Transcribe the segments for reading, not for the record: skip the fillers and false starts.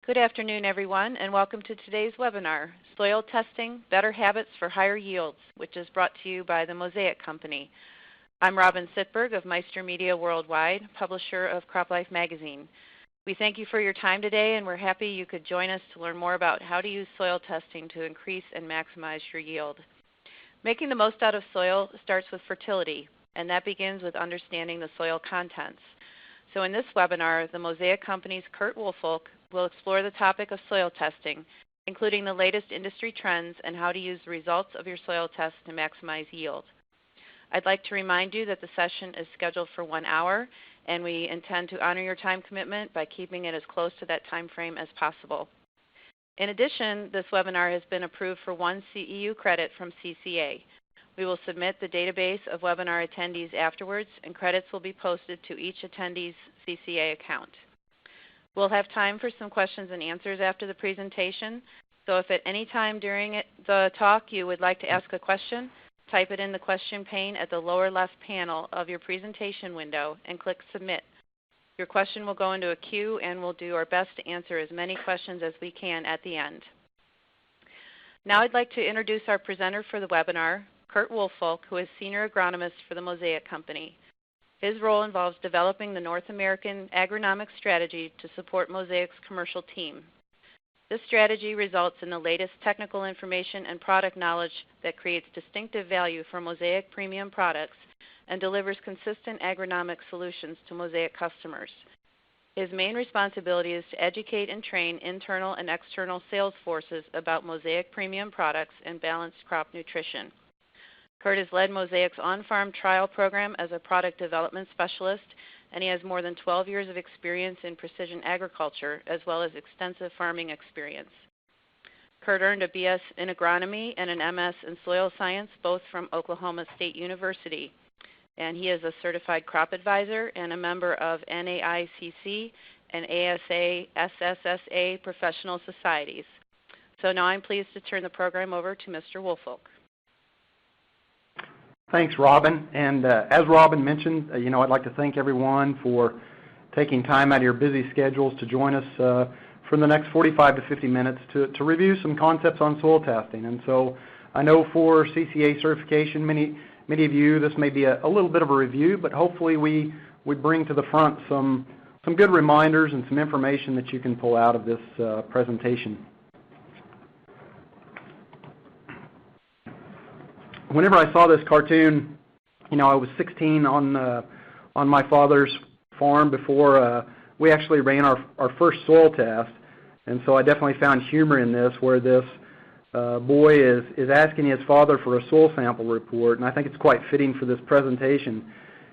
Good afternoon, everyone, and welcome to today's webinar, Soil Testing, Better Habits for Higher Yields, which is brought to you by the Mosaic Company. I'm Robin Sittberg of Meister Media Worldwide, publisher of CropLife magazine. We thank you for your time today, and we're happy you could join us to learn more about how to use soil testing to increase and maximize your yield. Making the most out of soil starts with fertility, and that begins with understanding the soil contents. So in this webinar, the Mosaic Company's Curt Woolfolk will explore the topic of soil testing, including the latest industry trends and how to use the results of your soil test to maximize yield. I'd like to remind you that the session is scheduled for 1 hour, and we intend to honor your time commitment by keeping it as close to that time frame as possible. In addition, this webinar has been approved for 1 CEU credit from CCA. We will submit the database of webinar attendees afterwards, and credits will be posted to each attendee's CCA account. We'll have time for some questions and answers after the presentation, so if at any time during the talk you would like to ask a question, type it in the question pane at the lower left panel of your presentation window and click Submit. Your question will go into a queue, and we'll do our best to answer as many questions as we can at the end. Now I'd like to introduce our presenter for the webinar, Curt Woolfolk, who is Senior Agronomist for the Mosaic Company. His role involves developing the North American agronomic strategy to support Mosaic's commercial team. This strategy results in the latest technical information and product knowledge that creates distinctive value for Mosaic premium products and delivers consistent agronomic solutions to Mosaic customers. His main responsibility is to educate and train internal and external sales forces about Mosaic premium products and balanced crop nutrition. Curt has led Mosaic's on-farm trial program as a product development specialist, and he has more than 12 years of experience in precision agriculture, as well as extensive farming experience. Curt earned a BS in agronomy and an MS in soil science, both from Oklahoma State University. And he is a certified crop advisor and a member of NAICC and ASA SSSA professional societies. So now I'm pleased to turn the program over to Mr. Woolfolk. Thanks, Robin. And as Robin mentioned, I'd like to thank everyone for taking time out of your busy schedules to join us for the next 45 to 50 minutes to review some concepts on soil testing. And so I know for CCA certification, many of you, this may be a little bit of a review, but hopefully we bring to the front some good reminders and some information that you can pull out of this presentation. Whenever I saw this cartoon, I was 16 on my father's farm before we actually ran our first soil test, and so I definitely found humor in this, where this boy is asking his father for a soil sample report, and I think it's quite fitting for this presentation.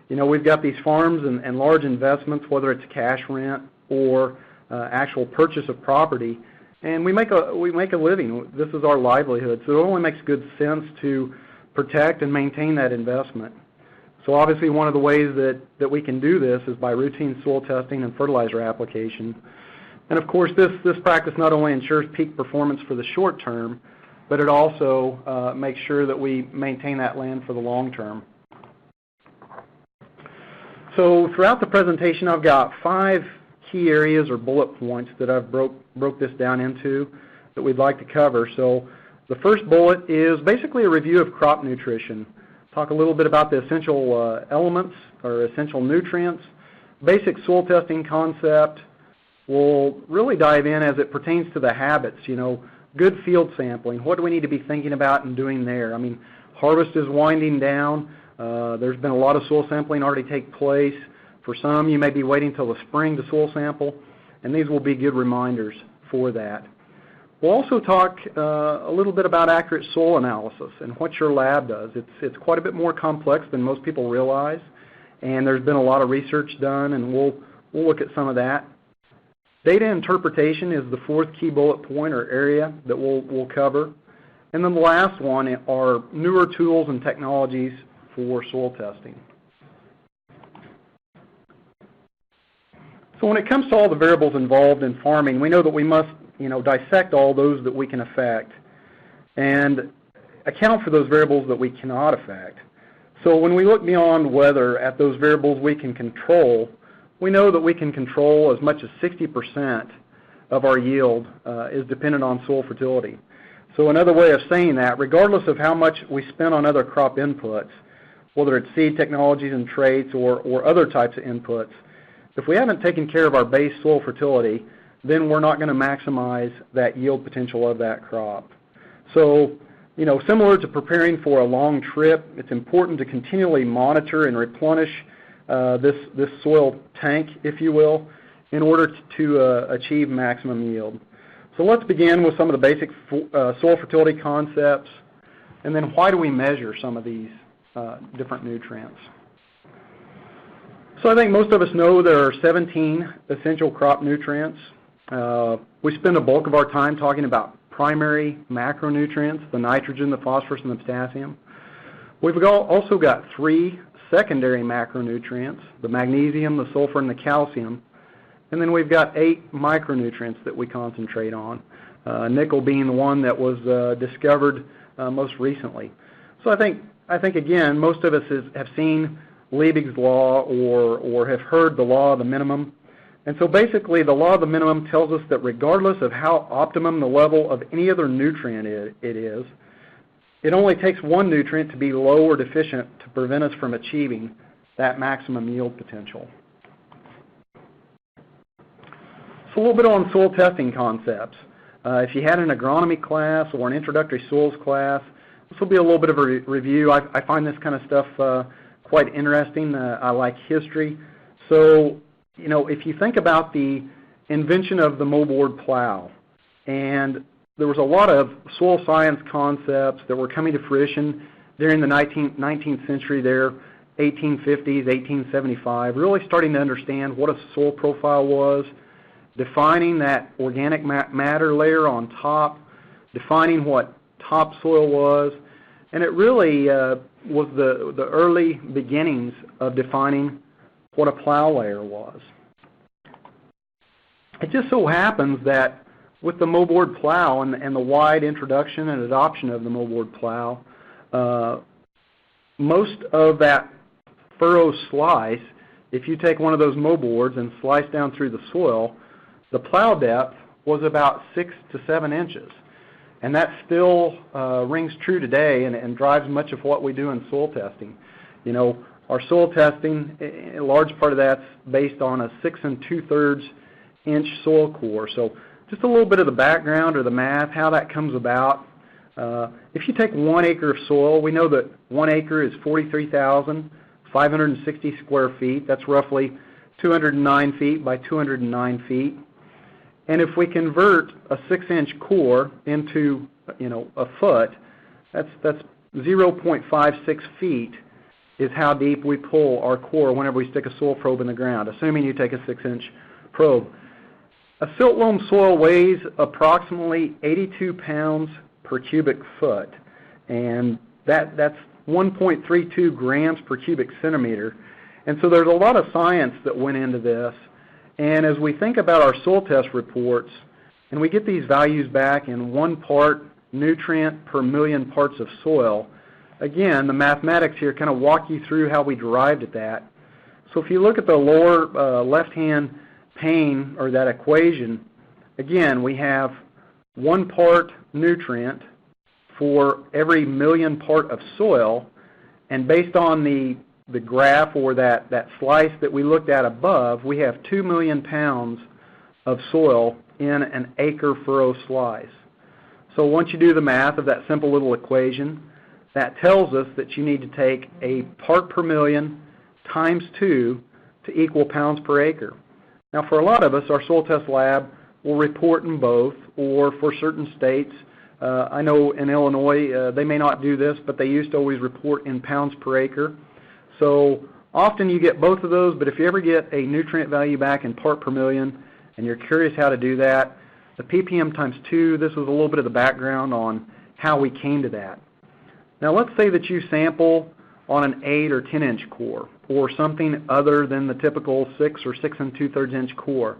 We've got these farms and large investments, whether it's cash rent or actual purchase of property, and we make a living. This is our livelihood, so it only makes good sense to protect and maintain that investment. So obviously one of the ways that we can do this is by routine soil testing and fertilizer application. And of course this practice not only ensures peak performance for the short term, but it also makes sure that we maintain that land for the long term. So throughout the presentation I've got 5 key areas or bullet points that I've broke this down into that we'd like to cover. So the first bullet is basically a review of crop nutrition. Talk a little bit about the essential elements or essential nutrients, basic soil testing concept. We'll really dive in as it pertains to the habits, good field sampling. What do we need to be thinking about and doing there? I mean, harvest is winding down. There's been a lot of soil sampling already take place. For some, you may be waiting till the spring to soil sample, and these will be good reminders for that. We'll also talk a little bit about accurate soil analysis and what your lab does. It's quite a bit more complex than most people realize, and there's been a lot of research done, and we'll look at some of that. Data interpretation is the 4th key bullet point or area that we'll cover. And then the last one are newer tools and technologies for soil testing. So when it comes to all the variables involved in farming, we know that we must dissect all those that we can affect and account for those variables that we cannot affect. So when we look beyond weather at those variables we can control, we know that we can control as much as 60% of our yield is dependent on soil fertility. So another way of saying that, regardless of how much we spend on other crop inputs, whether it's seed technologies and traits or other types of inputs, if we haven't taken care of our base soil fertility, then we're not going to maximize that yield potential of that crop. So, similar to preparing for a long trip, it's important to continually monitor and replenish this soil tank, if you will, in order to achieve maximum yield. So let's begin with some of the basic soil fertility concepts, and then why do we measure some of these different nutrients. So I think most of us know there are 17 essential crop nutrients. We spend a bulk of our time talking about primary macronutrients, the nitrogen, the phosphorus, and the potassium. We've also got 3 secondary macronutrients, the magnesium, the sulfur, and the calcium. And then we've got 8 micronutrients that we concentrate on, nickel being the one that was discovered most recently. So I think again, most of us have seen Liebig's law or have heard the law of the minimum. And so basically the law of the minimum tells us that regardless of how optimum the level of any other nutrient it is, it only takes one nutrient to be low or deficient to prevent us from achieving that maximum yield potential. So a little bit on soil testing concepts. If you had an agronomy class or an introductory soils class, this will be a little bit of a review. I find this kind of stuff quite interesting. I like history. So, if you think about the invention of the moldboard plow, and there was a lot of soil science concepts that were coming to fruition during the 19th century there, 1850s, 1875, really starting to understand what a soil profile was, defining that organic matter layer on top, defining what topsoil was, and it really was the early beginnings of defining what a plow layer was. It just so happens that with the moldboard plow and the wide introduction and adoption of the moldboard plow, most of that furrow slice, if you take one of those moldboards and slice down through the soil, the plow depth was about 6 to 7 inches. And that still rings true today and drives much of what we do in soil testing. Our soil testing, a large part of that's based on a 6 2/3 inch soil core. So just a little bit of the background or the math, how that comes about. If you take 1 acre of soil, we know that 1 acre is 43,560 square feet. That's roughly 209 feet by 209 feet. And if we convert a 6-inch core into, a foot, that's 0.56 feet is how deep we pull our core whenever we stick a soil probe in the ground, assuming you take a 6-inch probe. A silt loam soil weighs approximately 82 pounds per cubic foot, and that's 1.32 grams per cubic centimeter. And so there's a lot of science that went into this. And as we think about our soil test reports, and we get these values back in 1 part nutrient per million parts of soil, again, the mathematics here kind of walk you through how we derived at that. So if you look at the lower left-hand pane, or that equation, again, we have 1 part nutrient for every million part of soil, and based on the graph or that slice that we looked at above, we have 2 million pounds of soil in an acre furrow slice. So once you do the math of that simple little equation, that tells us that you need to take a part per million times 2 to equal pounds per acre. Now for a lot of us, our soil test lab will report in both, or for certain states, I know in Illinois they may not do this, but they used to always report in pounds per acre. So often you get both of those, but if you ever get a nutrient value back in part per million and you're curious how to do that, the ppm times 2, this was a little bit of the background on how we came to that. Now let's say that you sample on an 8 or 10 inch core, or something other than the typical 6 or 6 2/3 inch core.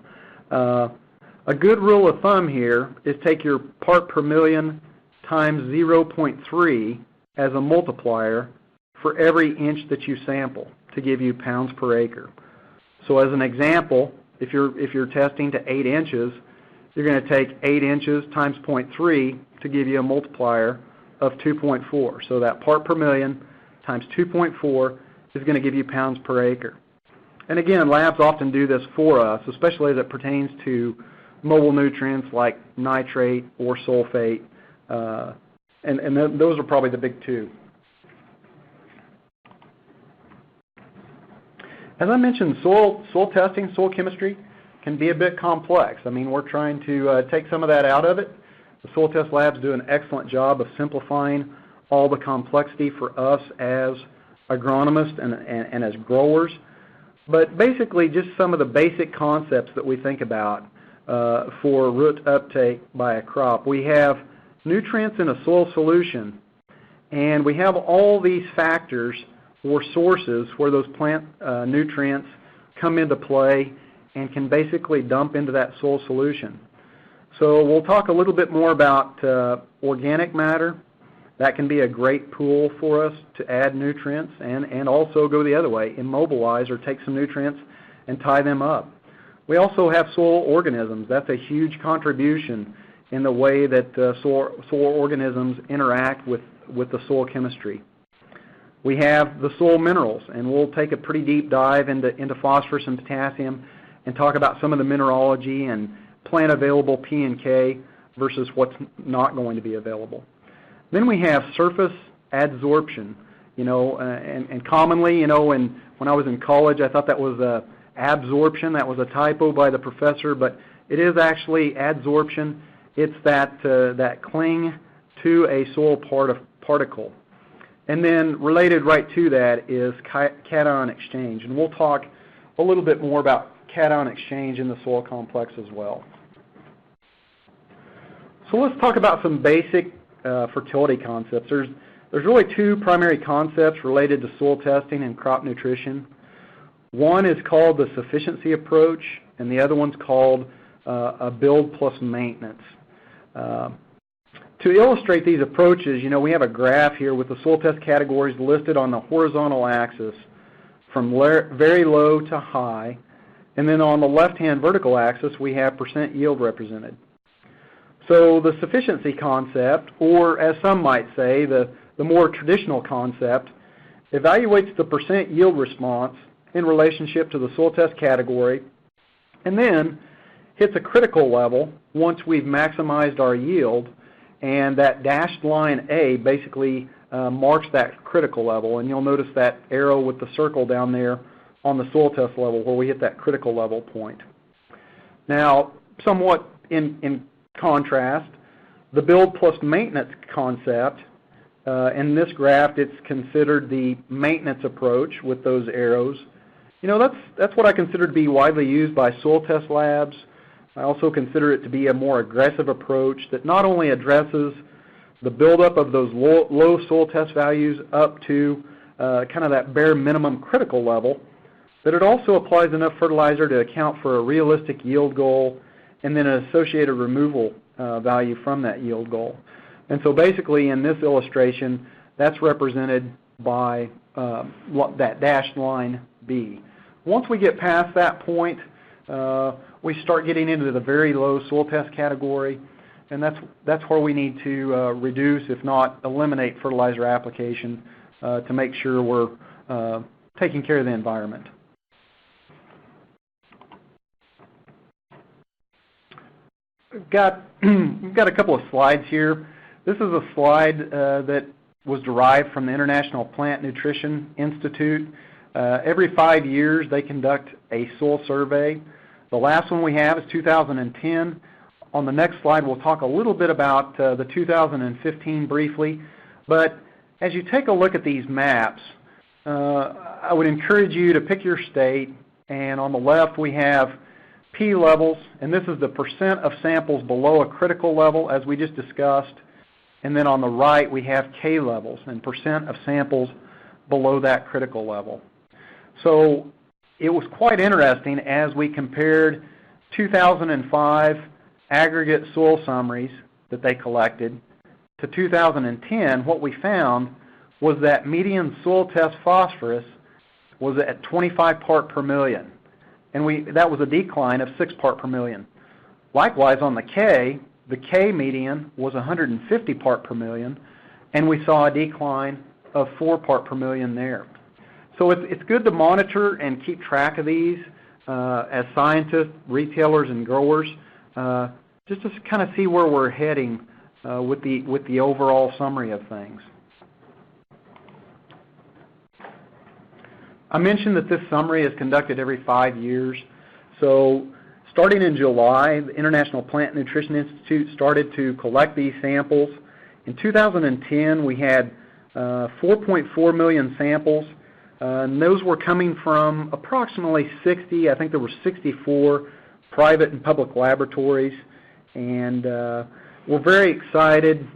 A good rule of thumb here is take your part per million times 0.3 as a multiplier for every inch that you sample to give you pounds per acre. So as an example, if you're testing to 8 inches, you're going to take 8 inches times 0.3 to give you a multiplier of 2.4. So that part per million times 2.4 is going to give you pounds per acre. And again, labs often do this for us, especially as it pertains to mobile nutrients like nitrate or sulfate, and those are probably the big two. As I mentioned, soil testing, soil chemistry can be a bit complex. I mean, we're trying to take some of that out of it. The soil test labs do an excellent job of simplifying all the complexity for us as agronomists and as growers. But basically, just some of the basic concepts that we think about for root uptake by a crop. We have nutrients in a soil solution, and we have all these factors or sources where those plant nutrients come into play and can basically dump into that soil solution. So we'll talk a little bit more about organic matter. That can be a great pool for us to add nutrients and also go the other way, immobilize or take some nutrients and tie them up. We also have soil organisms. That's a huge contribution in the way that soil organisms interact with the soil chemistry. We have the soil minerals, and we'll take a pretty deep dive into phosphorus and potassium and talk about some of the mineralogy and plant available P and K versus what's not going to be available. Then we have surface adsorption, and commonly, when I was in college, I thought that was absorption. That was a typo by the professor, but it is actually adsorption. It's that cling to a soil particle. And then related right to that is cation exchange, and we'll talk a little bit more about cation exchange in the soil complex as well. So let's talk about some basic fertility concepts. There's really two primary concepts related to soil testing and crop nutrition. One is called the sufficiency approach, and the other one's called a build plus maintenance. To illustrate these approaches, we have a graph here with the soil test categories listed on the horizontal axis from very low to high, and then on the left-hand vertical axis we have percent yield represented. So the sufficiency concept, or as some might say, the more traditional concept, evaluates the percent yield response in relationship to the soil test category, and then hits a critical level once we've maximized our yield, and that dashed line A basically marks that critical level, and you'll notice that arrow with the circle down there on the soil test level where we hit that critical level point. Now, somewhat in contrast, the build plus maintenance concept, in this graph it's considered the maintenance approach with those arrows. That's what I consider to be widely used by soil test labs. I also consider it to be a more aggressive approach that not only addresses the buildup of those low soil test values up to kind of that bare minimum critical level, but it also applies enough fertilizer to account for a realistic yield goal and then an associated removal value from that yield goal. And so basically in this illustration, that's represented by that dashed line B. Once we get past that point, we start getting into the very low soil test category, and that's where we need to reduce, if not eliminate, fertilizer application to make sure we're taking care of the environment. We've got a couple of slides here. This is a slide that was derived from the International Plant Nutrition Institute. Every 5 years they conduct a soil survey. The last one we have is 2010. On the next slide we'll talk a little bit about the 2015 briefly, but as you take a look at these maps, I would encourage you to pick your state, and on the left we have P levels, and this is the percent of samples below a critical level as we just discussed, and then on the right we have K levels and percent of samples below that critical level. So it was quite interesting as we compared 2005 aggregate soil summaries that they collected to 2010. What we found was that median soil test phosphorus was at 25 part per million, and that was a decline of 6 part per million. Likewise, on the K median was 150 part per million, and we saw a decline of 4 part per million there. So it's good to monitor and keep track of these as scientists, retailers, and growers, just to kind of see where we're heading with the overall summary of things. I mentioned that this summary is conducted every 5 years. So starting in July, the International Plant Nutrition Institute started to collect these samples. In 2010, we had 4.4 million samples, and those were coming from approximately 60, I think there were 64 private and public laboratories, and we're very excited,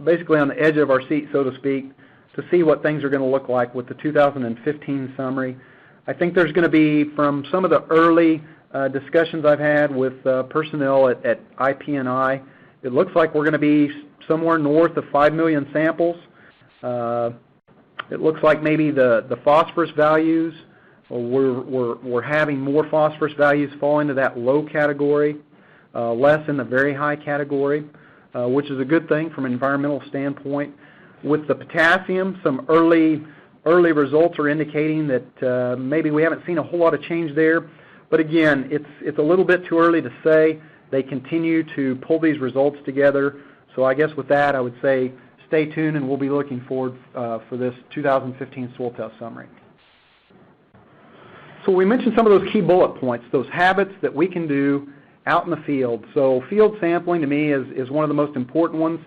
basically on the edge of our seat, so to speak, to see what things are going to look like with the 2015 summary. I think there's going to be, from some of the early discussions I've had with personnel at IPNI, it looks like we're going to be somewhere north of 5 million samples. It looks like maybe the phosphorus values, we're having more phosphorus values fall into that low category, less in the very high category, which is a good thing from an environmental standpoint. With the potassium, some early results are indicating that maybe we haven't seen a whole lot of change there. But again, it's a little bit too early to say. They continue to pull these results together. So I guess with that, I would say stay tuned, and we'll be looking forward for this 2015 soil test summary. So we mentioned some of those key bullet points, those habits that we can do out in the field. So field sampling to me is one of the most important ones.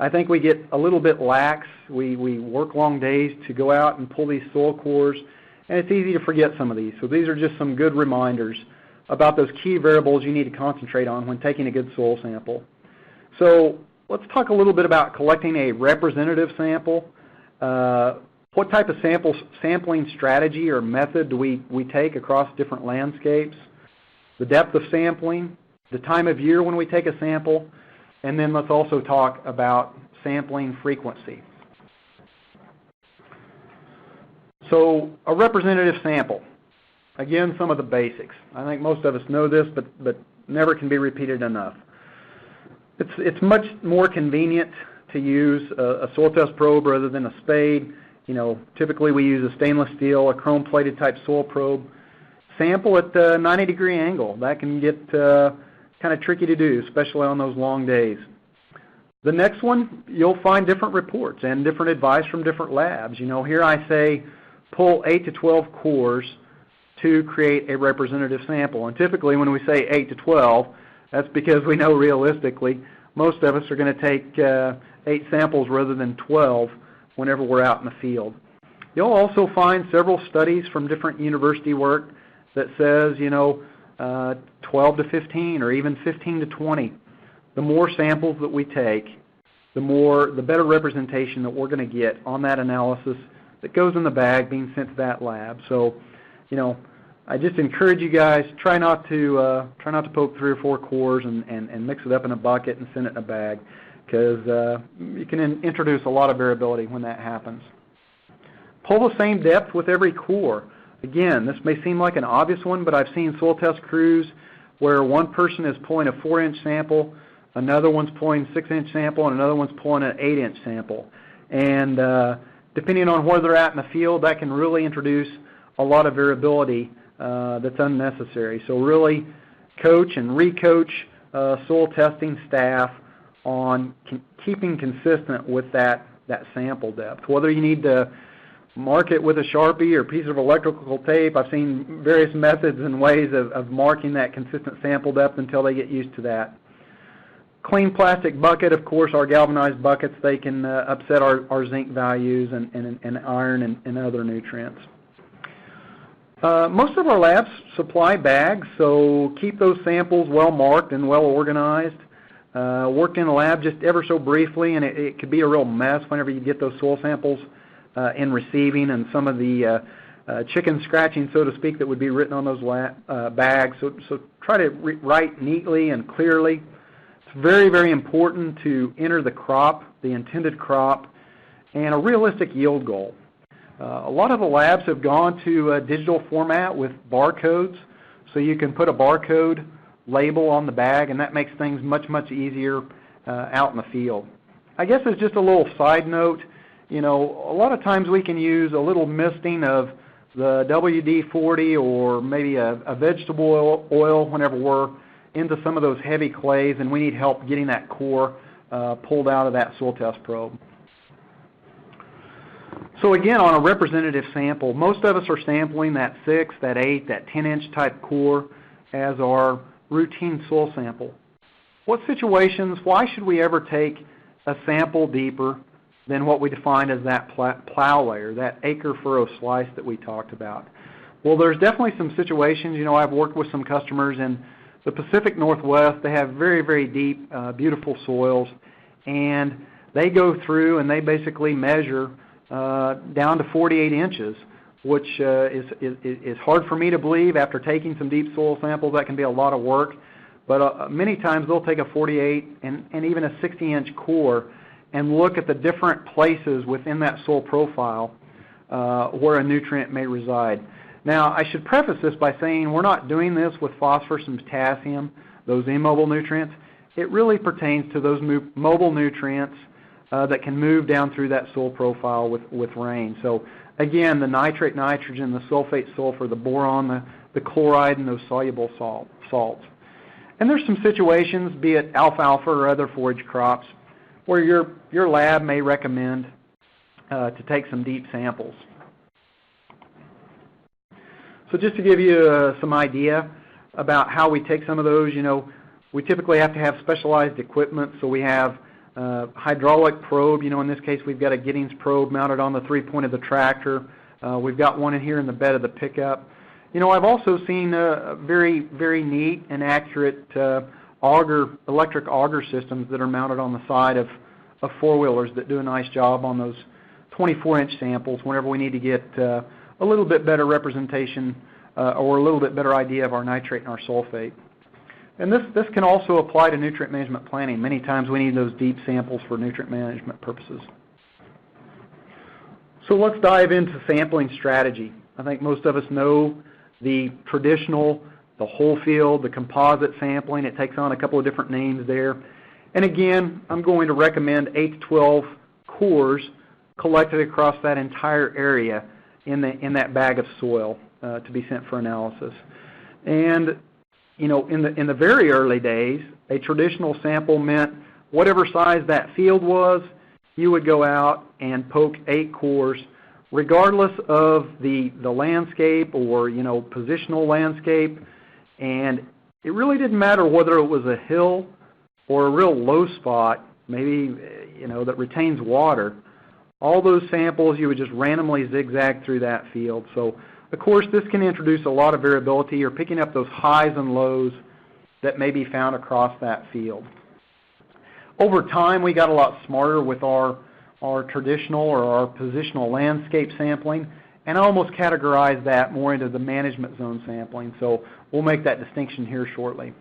I think we get a little bit lax. We work long days to go out and pull these soil cores, and it's easy to forget some of these. So these are just some good reminders about those key variables you need to concentrate on when taking a good soil sample. So let's talk a little bit about collecting a representative sample. What type of sampling strategy or method do we take across different landscapes? The depth of sampling, the time of year when we take a sample, and then let's also talk about sampling frequency. So a representative sample. Again, some of the basics. I think most of us know this, but never can be repeated enough. It's much more convenient to use a soil test probe rather than a spade. You know, typically we use a stainless steel, a chrome-plated type soil probe. Sample at a 90-degree angle. That can get kind of tricky to do, especially on those long days. The next one, you'll find different reports and different advice from different labs. You know, here I say pull 8 to 12 cores to create a representative sample. And typically when we say 8 to 12, that's because we know realistically most of us are going to take 8 samples rather than 12 whenever we're out in the field. You'll also find several studies from different university work that says, you know, 12 to 15 or even 15 to 20. The more samples that we take, the better representation that we're going to get on that analysis that goes in the bag being sent to that lab. So, you know, I just encourage you guys, try not to poke 3 or 4 cores and mix it up in a bucket and send it in a bag, because you can introduce a lot of variability when that happens. Pull the same depth with every core. Again, this may seem like an obvious one, but I've seen soil test crews where one person is pulling a 4-inch sample, another one's pulling a 6-inch sample, and another one's pulling an 8-inch sample. And depending on where they're at in the field, that can really introduce a lot of variability that's unnecessary. So really coach and recoach soil testing staff on keeping consistent with that sample depth. Whether you need to mark it with a Sharpie or a piece of electrical tape, I've seen various methods and ways of marking that consistent sample depth until they get used to that. Clean plastic bucket, of course, our galvanized buckets, they can upset our zinc values and iron and other nutrients. Most of our labs supply bags, so keep those samples well marked and well organized. Worked in a lab just ever so briefly, and it could be a real mess whenever you get those soil samples in receiving, and some of the chicken scratching, so to speak, that would be written on those bags. So try to write neatly and clearly. It's very, very important to enter the crop, the intended crop, and a realistic yield goal. A lot of the labs have gone to a digital format with barcodes, so you can put a barcode label on the bag, and that makes things much, much easier out in the field. I guess as just a little side note, you know, a lot of times we can use a little misting of the WD-40 or maybe a vegetable oil whenever we're into some of those heavy clays and we need help getting that core pulled out of that soil test probe. So again, on a representative sample, most of us are sampling that 6, that 8, that 10-inch type core as our routine soil sample. What situations, why should we ever take a sample deeper than what we define as that plow layer, that acre furrow slice that we talked about? Well, there's definitely some situations. You know, I've worked with some customers in the Pacific Northwest. They have very, very deep, beautiful soils, and they go through and they basically measure down to 48 inches, which is hard for me to believe after taking some deep soil samples. That can be a lot of work, but many times they'll take a 48 and even a 60-inch core and look at the different places within that soil profile where a nutrient may reside. Now, I should preface this by saying we're not doing this with phosphorus and potassium, those immobile nutrients. It really pertains to those mobile nutrients that can move down through that soil profile with rain. So again, the nitrate, nitrogen, the sulfate, sulfur, the boron, the chloride, and those soluble salts. And there's some situations, be it alfalfa or other forage crops, where your lab may recommend to take some deep samples. So just to give you some idea about how we take some of those, you know, we typically have to have specialized equipment. So we have hydraulic probe. You know, in this case, we've got a Giddings probe mounted on the 3-point of the tractor. We've got one in here in the bed of the pickup. You know, I've also seen very, very neat and accurate electric auger systems that are mounted on the side of four-wheelers that do a nice job on those 24-inch samples whenever we need to get a little bit better representation or a little bit better idea of our nitrate and our sulfate. And this can also apply to nutrient management planning. Many times we need those deep samples for nutrient management purposes. So let's dive into sampling strategy. I think most of us know the traditional, the whole field, the composite sampling. It takes on a couple of different names there. And again, I'm going to recommend 8 to 12 cores collected across that entire area in that bag of soil to be sent for analysis. And you know, in the very early days, a traditional sample meant whatever size that field was, you would go out and poke 8 cores, regardless of the landscape or, you know, positional landscape. And it really didn't matter whether it was a hill or a real low spot, maybe, you know, that retains water. All those samples, you would just randomly zigzag through that field. So, of course, this can introduce a lot of variability. You're picking up those highs and lows that may be found across that field. Over time, we got a lot smarter with our traditional or our positional landscape sampling, and I almost categorize that more into the management zone sampling. So we'll make that distinction here shortly.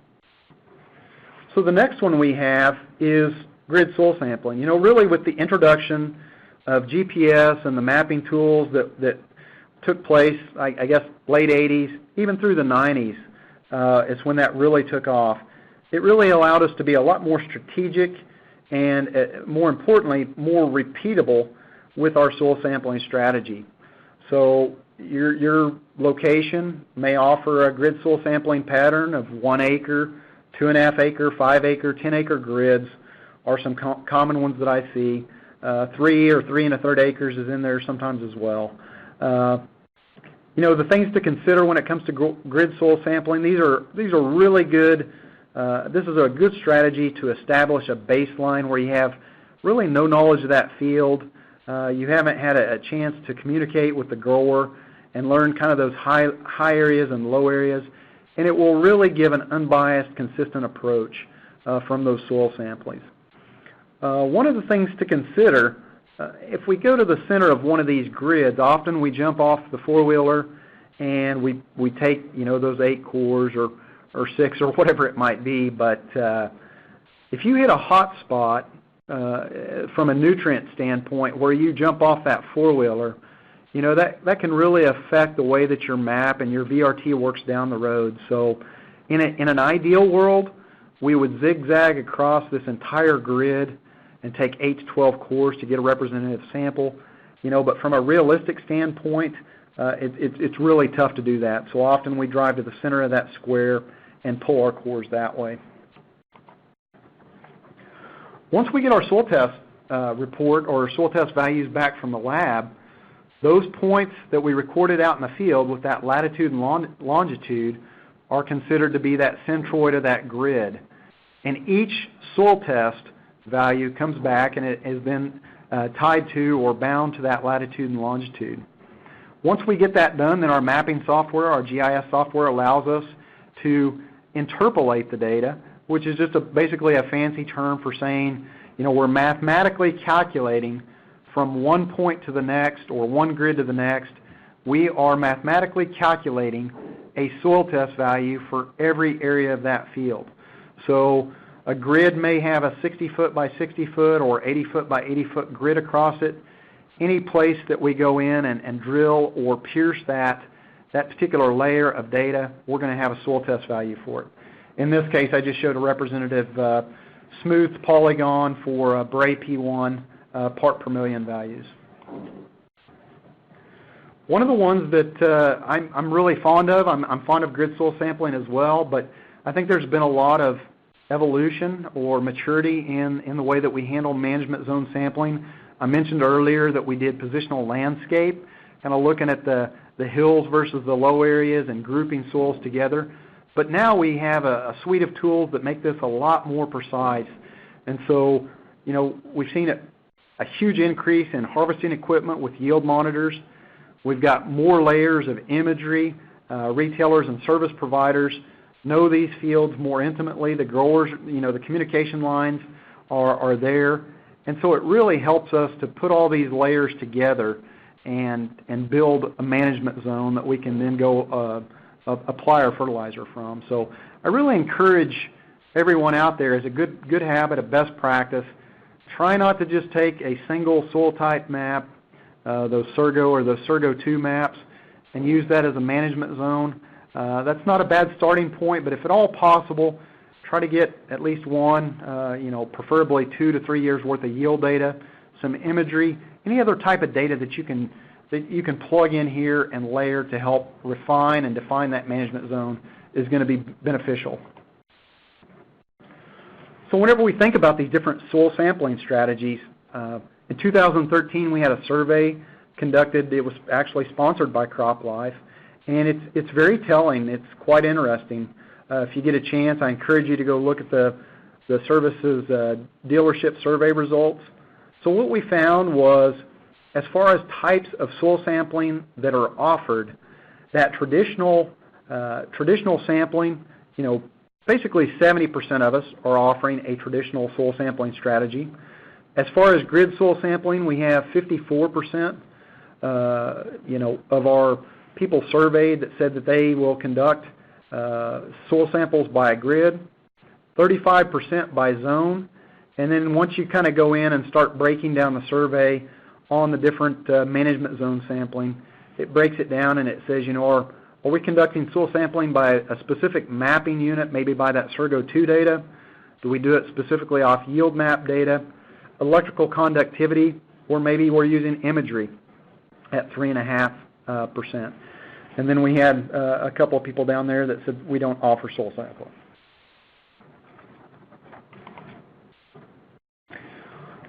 So the next one we have is grid soil sampling. You know, really with the introduction of GPS and the mapping tools that took place, I guess, late 80s, even through the 90s, is when that really took off. It really allowed us to be a lot more strategic and, more importantly, more repeatable with our soil sampling strategy. So your location may offer a grid soil sampling pattern of 1 acre, 2.5 acre, 5 acre, 10 acre grids are some common ones that I see. 3 or 3 1/3 acres is in there sometimes as well. You know, the things to consider when it comes to grid soil sampling, these are really good. This is a good strategy to establish a baseline where you have really no knowledge of that field. You haven't had a chance to communicate with the grower and learn kind of those high areas and low areas, and it will really give an unbiased, consistent approach from those soil samplings. One of the things to consider, if we go to the center of one of these grids, often we jump off the four-wheeler and we take, you know, those 8 cores or 6 or whatever it might be, but if you hit a hot spot from a nutrient standpoint where you jump off that four-wheeler, you know, that can really affect the way that your map and your VRT works down the road. So In an ideal world, we would zigzag across this entire grid and take 8 to 12 cores to get a representative sample. But from a realistic standpoint, it's really tough to do that. So often we drive to the center of that square and pull our cores that way. Once we get our soil test report or soil test values back from the lab, those points that we recorded out in the field with that latitude and longitude are considered to be that centroid of that grid. And each soil test value comes back and it has been tied to or bound to that latitude and longitude. Once we get that done, then our mapping software, our GIS software, allows us to interpolate the data, which is just basically a fancy term for saying, we're mathematically calculating from one point to the next or one grid to the next. We are mathematically calculating a soil test value for every area of that field. So a grid may have a 60-foot by 60-foot or 80-foot by 80-foot grid across it. Any place that we go in and drill or pierce that particular layer of data, we're going to have a soil test value for it. In this case, I just showed a representative smooth polygon for Bray P1 part per million values. One of the ones that I'm really fond of, I'm fond of grid soil sampling as well, but I think there's been a lot of evolution or maturity in the way that we handle management zone sampling. I mentioned earlier that we did positional landscape, kind of looking at the hills versus the low areas and grouping soils together. But now we have a suite of tools that make this a lot more precise. And so, we've seen a huge increase in harvesting equipment with yield monitors. We've got more layers of imagery. Retailers and service providers know these fields more intimately. The growers, the communication lines are there. And so it really helps us to put all these layers together and build a management zone that we can then go apply our fertilizer from. So I really encourage everyone out there, as a good habit, a best practice, try not to just take a single soil type map, those Surgo or those Surgo 2 maps, and use that as a management zone. That's not a bad starting point, but if at all possible, try to get at least one, preferably 2 to 3 years worth of yield data, some imagery, any other type of data that you can plug in here and layer to help refine and define that management zone is going to be beneficial. So whenever we think about these different soil sampling strategies, in 2013 we had a survey conducted. It was actually sponsored by CropLife, and it's very telling. It's quite interesting. If you get a chance, I encourage you to go look at the service's dealership survey results. So what we found was, as far as types of soil sampling that are offered, that traditional sampling, basically 70% of us are offering a traditional soil sampling strategy. As far as grid soil sampling, we have 54%, of our people surveyed that said that they will conduct soil samples by a grid, 35% by zone, and then once you kind of go in and start breaking down the survey on the different management zone sampling, it breaks it down and it says, are we conducting soil sampling by a specific mapping unit, maybe by that Surgo 2 data? Do we do it specifically off yield map data, electrical conductivity, or maybe we're using imagery at 3.5%? And then we had a couple of people down there that said we don't offer soil sampling.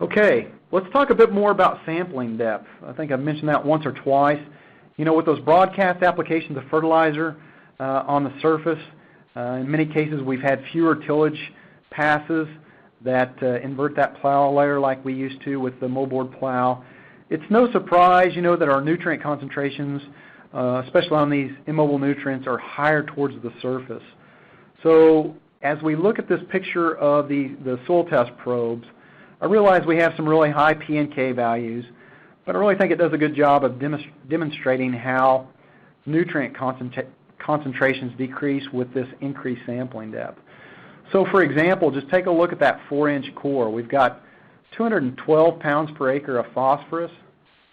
Okay, let's talk a bit more about sampling depth. I think I've mentioned that once or twice. With those broadcast applications of fertilizer on the surface, in many cases we've had fewer tillage passes that invert that plow layer like we used to with the moldboard plow. It's no surprise, that our nutrient concentrations, especially on these immobile nutrients, are higher towards the surface. So as we look at this picture of the soil test probes, I realize we have some really high P and K values, but I really think it does a good job of demonstrating how nutrient concentrations decrease with this increased sampling depth. So for example, just take a look at that 4-inch core. We've got 212 pounds per acre of phosphorus,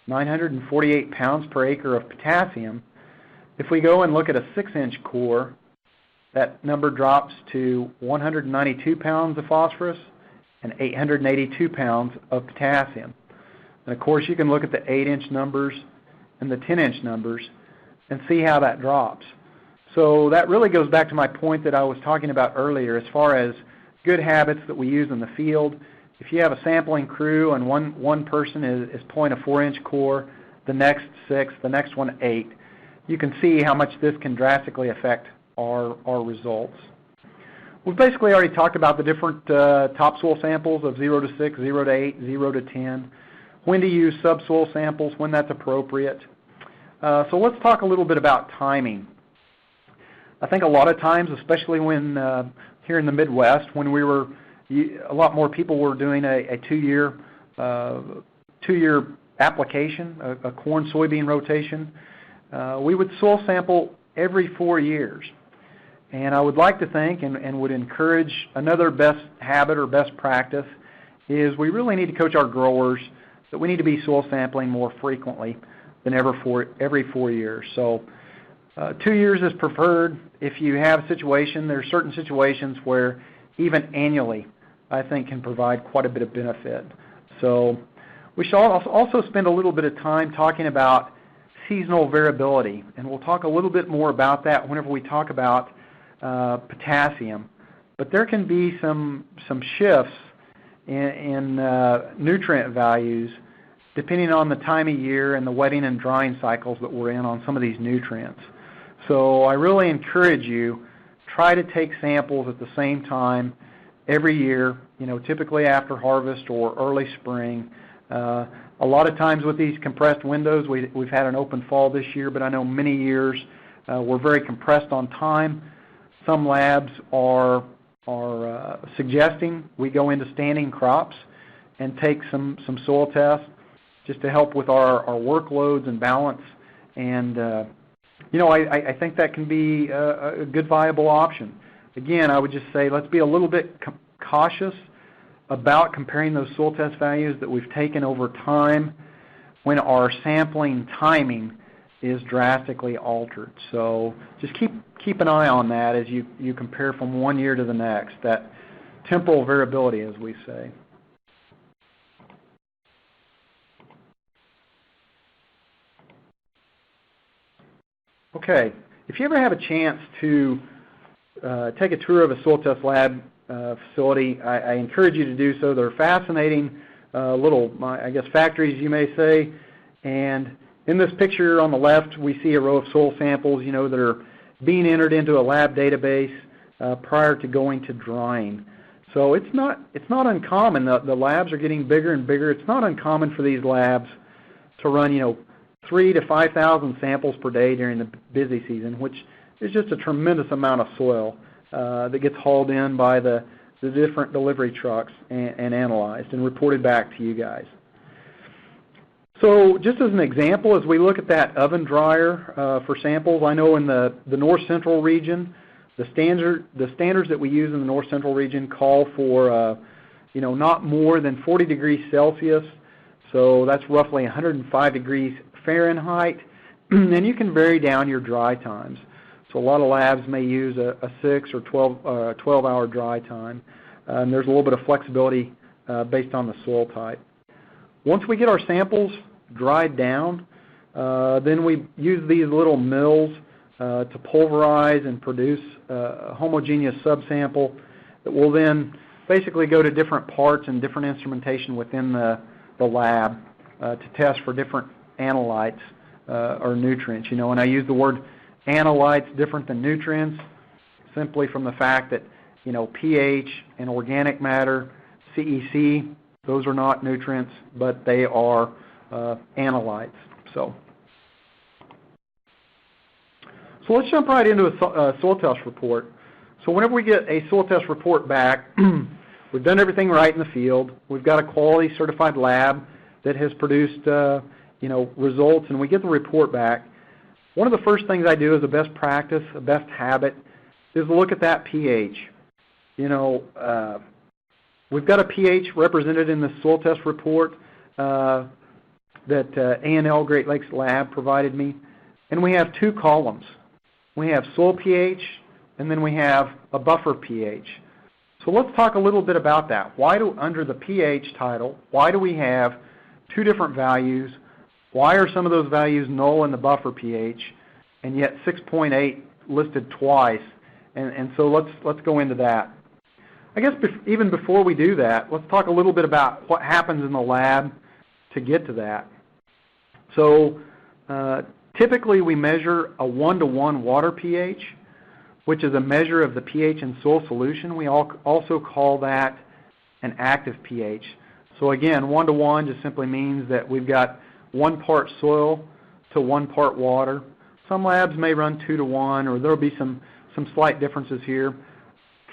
948 pounds per acre of potassium. If we go and look at a 6-inch core, that number drops to 192 pounds of phosphorus and 882 pounds of potassium. And of course, you can look at the 8-inch numbers and the 10-inch numbers and see how that drops. So that really goes back to my point that I was talking about earlier as far as good habits that we use in the field. If you have a sampling crew and one person is pulling a 4-inch core, the next 6, the next one 8, you can see how much this can drastically affect our results. We've basically already talked about the different topsoil samples of 0 to 6, 0 to 8, 0 to 10, when to use subsoil samples, when that's appropriate. So let's talk a little bit about timing. I think a lot of times, especially when here in the Midwest, when a lot more people were doing a two-year application, a corn-soybean rotation, we would soil sample every 4 years. And I would like to think and would encourage another best habit or best practice is we really need to coach our growers that we need to be soil sampling more frequently than every 4 years. So 2 years is preferred. If you have a situation, there are certain situations where even annually, I think, can provide quite a bit of benefit. So we should also spend a little bit of time talking about seasonal variability, and we'll talk a little bit more about that whenever we talk about potassium. But there can be some shifts in nutrient values depending on the time of year and the wetting and drying cycles that we're in on some of these nutrients. So I really encourage you, try to take samples at the same time every year, typically after harvest or early spring. A lot of times with these compressed windows, we've had an open fall this year, but I know many years we're very compressed on time. Some labs are suggesting we go into standing crops and take some soil tests just to help with our workloads and balance. And I think that can be a good viable option. Again, I would just say let's be a little bit cautious about comparing those soil test values that we've taken over time when our sampling timing is drastically altered. So just keep an eye on that as you compare from 1 year to the next, that temporal variability, as we say. Okay, if you ever have a chance to take a tour of a soil test lab facility, I encourage you to do so. They're fascinating little, factories, you may say. And in this picture on the left, we see a row of soil samples, that are being entered into a lab database prior to going to drying. So it's not uncommon. The labs are getting bigger and bigger. It's not uncommon for these labs to run, 3,000 to 5,000 samples per day during the busy season, which is just a tremendous amount of soil that gets hauled in by the different delivery trucks and analyzed and reported back to you guys. So just as an example, as we look at that oven dryer for samples, I know in the north central region, the standards that we use in the north central region call for not more than 40 degrees Celsius. So that's roughly 105 degrees Fahrenheit, and you can vary down your dry times. So a lot of labs may use a 6 or 12-hour dry time, and there's a little bit of flexibility based on the soil type. Once we get our samples dried down, then we use these little mills to pulverize and produce a homogeneous subsample that will then basically go to different parts and different instrumentation within the lab to test for different analytes or nutrients. And I use the word analytes different than nutrients simply from the fact that pH and organic matter, CEC, those are not nutrients, but they are analytes. So let's jump right into a soil test report. So whenever we get a soil test report back, we've done everything right in the field. We've got a quality certified lab that has produced results, and we get the report back. One of the first things I do as a best practice, a best habit, is look at that pH. We've got a pH represented in the soil test report that A&L Great Lakes Lab provided me, and we have two columns. We have soil pH, and then we have a buffer pH. So let's talk a little bit about that. Under the pH title, why do we have two different values? Why are some of those values null in the buffer pH, and yet 6.8 listed twice? And so let's go into that. I guess even before we do that, let's talk a little bit about what happens in the lab to get to that. So typically we measure a 1-to-1 water pH, which is a measure of the pH in soil solution. We also call that an active pH. So again, 1-to-1 just simply means that we've got 1 part soil to 1 part water. Some labs may run 2-to-1, or there will be some slight differences here.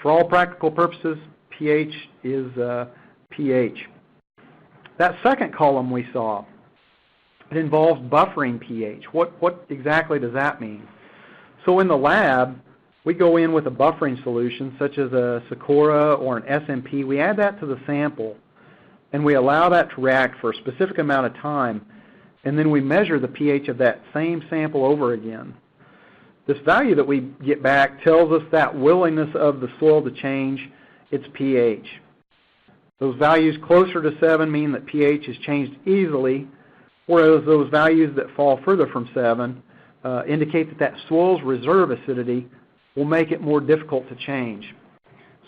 For all practical purposes, pH is pH. That second column we saw, it involves buffering pH. What exactly does that mean? So in the lab, we go in with a buffering solution, such as a Sakura or an SMP. We add that to the sample, and we allow that to react for a specific amount of time, and then we measure the pH of that same sample over again. This value that we get back tells us that willingness of the soil to change its pH. Those values closer to 7 mean that pH is changed easily, whereas those values that fall further from 7 indicate that soil's reserve acidity will make it more difficult to change.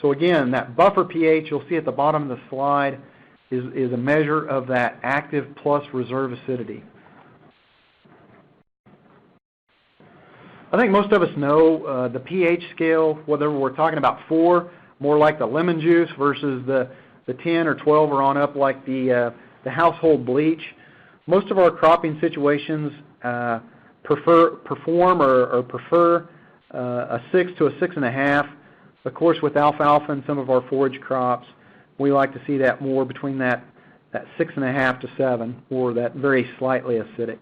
So again, that buffer pH you'll see at the bottom of the slide is a measure of that active plus reserve acidity. I think most of us know the pH scale, whether we're talking about 4, more like the lemon juice, versus the 10 or 12 or on up like the household bleach. Most of our cropping situations prefer a 6 to a 6.5. Of course, with alfalfa and some of our forage crops, we like to see that more between that 6.5 to 7, or that very slightly acidic.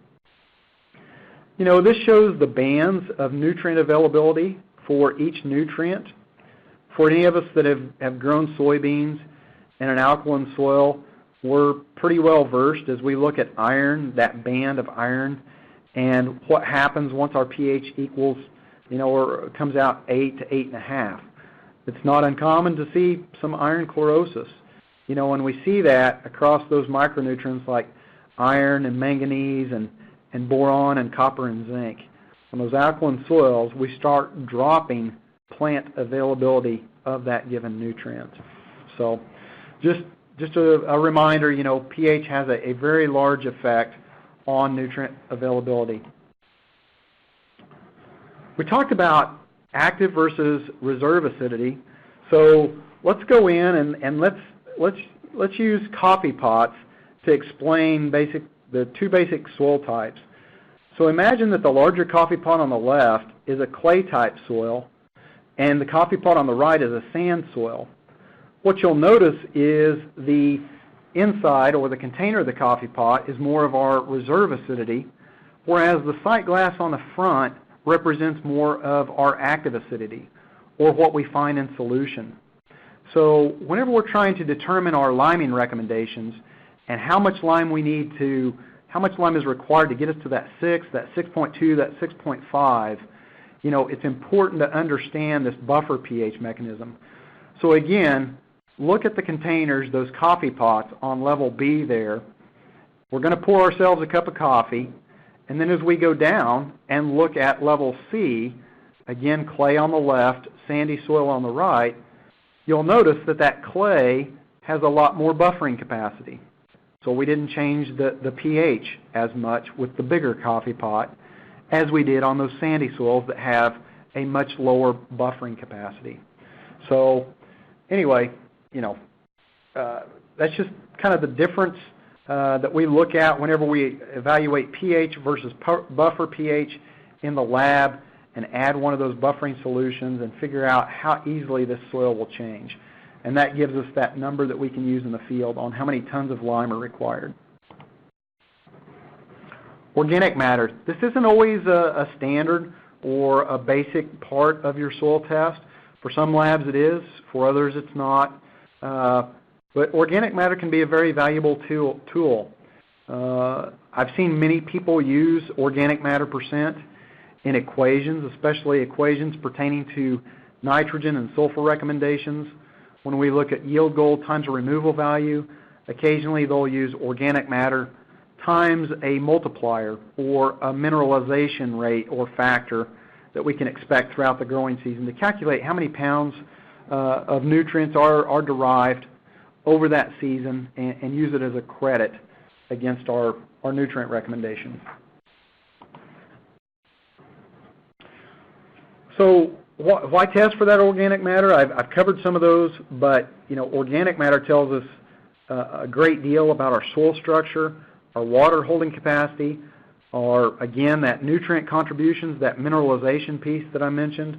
You know, this shows the bands of nutrient availability for each nutrient. For any of us that have grown soybeans in an alkaline soil, we're pretty well versed as we look at iron, that band of iron, and what happens once our pH equals, or comes out 8 to 8.5. It's not uncommon to see some iron chlorosis. When we see that across those micronutrients like iron and manganese and boron and copper and zinc, on those alkaline soils, we start dropping plant availability of that given nutrient. So just a reminder, pH has a very large effect on nutrient availability. We talked about active versus reserve acidity. So let's go in and let's use coffee pots to explain the two basic soil types. So imagine that the larger coffee pot on the left is a clay type soil, and the coffee pot on the right is a sand soil. What you'll notice is the inside, or the container of the coffee pot, is more of our reserve acidity, whereas the sight glass on the front represents more of our active acidity, or what we find in solution. So whenever we're trying to determine our liming recommendations and how much lime is required to get us to that 6, that 6.2, that 6.5, it's important to understand this buffer pH mechanism. So again, look at the containers, those coffee pots on level B there. We're going to pour ourselves a cup of coffee, and then as we go down and look at level C, again, clay on the left, sandy soil on the right, you'll notice that clay has a lot more buffering capacity. So we didn't change the pH as much with the bigger coffee pot as we did on those sandy soils that have a much lower buffering capacity. So anyway, that's just kind of the difference that we look at whenever we evaluate pH versus buffer pH in the lab, and add one of those buffering solutions and figure out how easily this soil will change. And that gives us that number that we can use in the field on how many tons of lime are required. Organic matter. This isn't always a standard or a basic part of your soil test. For some labs it is, for others it's not. But organic matter can be a very valuable tool. I've seen many people use organic matter percent in equations, especially equations pertaining to nitrogen and sulfur recommendations. When we look at yield goal times a removal value, occasionally they'll use organic matter times a multiplier or a mineralization rate or factor that we can expect throughout the growing season to calculate how many pounds of nutrients are derived over that season and use it as a credit against our nutrient recommendation. So why test for that organic matter? I've covered some of those, but organic matter tells us a great deal about our soil structure, our water holding capacity, again, that nutrient contributions, that mineralization piece that I mentioned,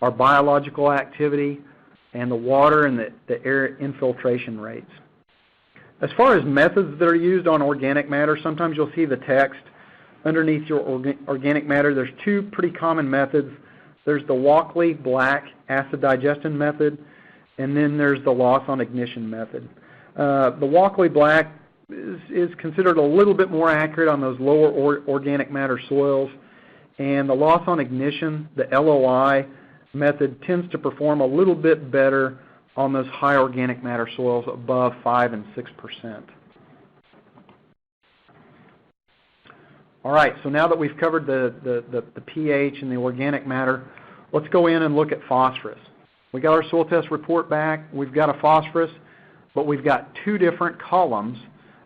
our biological activity, and the water and the air infiltration rates. As far as methods that are used on organic matter, sometimes you'll see the text underneath your organic matter. There's two pretty common methods. There's the Walkley-Black acid digestion method, and then there's the loss on ignition method. The Walkley-Black is considered a little bit more accurate on those lower organic matter soils, and the loss on ignition, the LOI method, tends to perform a little bit better on those high organic matter soils above 5 and 6%. All right, so now that we've covered the pH and the organic matter, let's go in and look at phosphorus. We got our soil test report back. We've got a phosphorus, but we've got two different columns.